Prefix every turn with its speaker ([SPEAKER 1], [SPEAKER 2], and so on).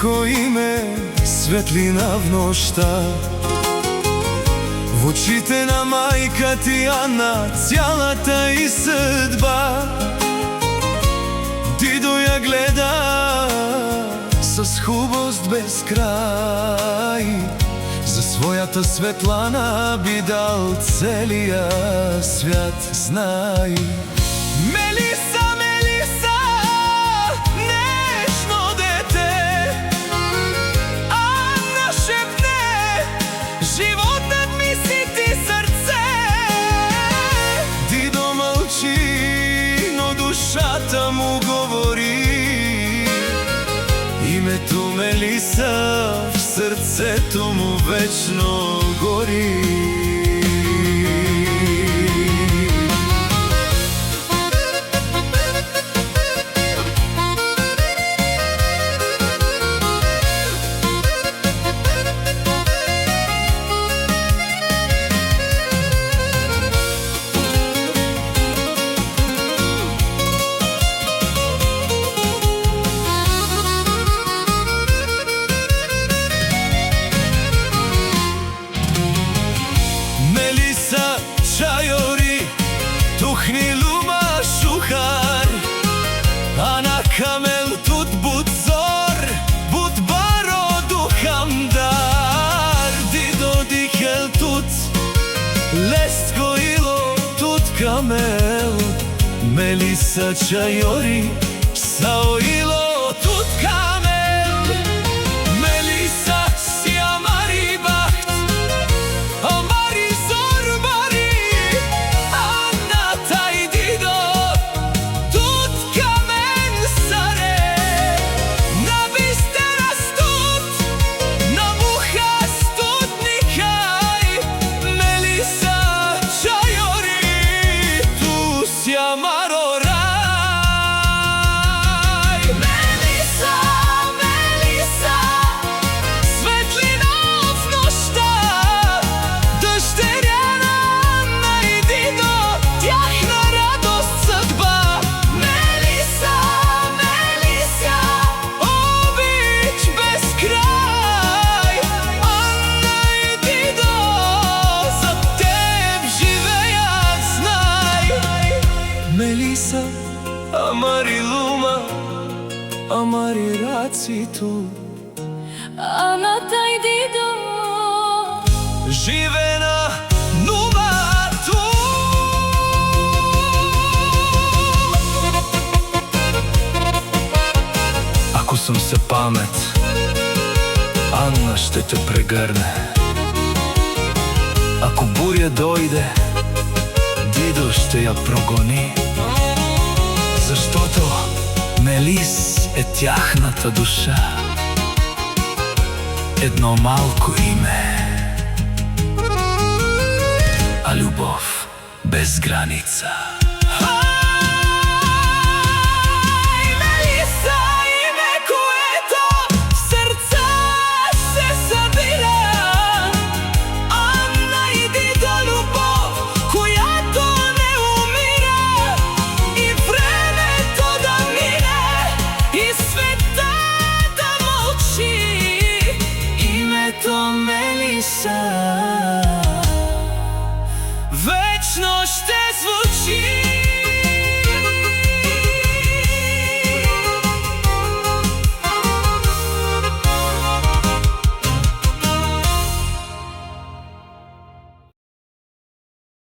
[SPEAKER 1] тихо име, светлина в нощта. В очите на мајка ти Ана цялата и съдба. Дидо ја гледа с хубост без крај, за својата Светлана би дал целиот свят, знај. Мелиса, Мелиса, нежно дете, Ана шепне, животът ми си ти сърце. Дидо мълчи, но душата му говори. Името Мелиса в сърцето му вечно гори. Чайори, тухни лума шухар, Ана камел тут буд зор, буд баро духамдар. Дидо дихел тут, лест гоило тут камел. Мелиса чайори, саоило тут камел. Мелиса си амари бахт, амари зор. Мелиса, амари лума, амари рациту,
[SPEAKER 2] Ана тај дидо,
[SPEAKER 1] живена нумату. Ако съм се памет, Ана ще те прегърне. Ако буря дойде, Дидо ще я прогони. Защото Мелис е тяхната душа, едно малко име, а любов без граница.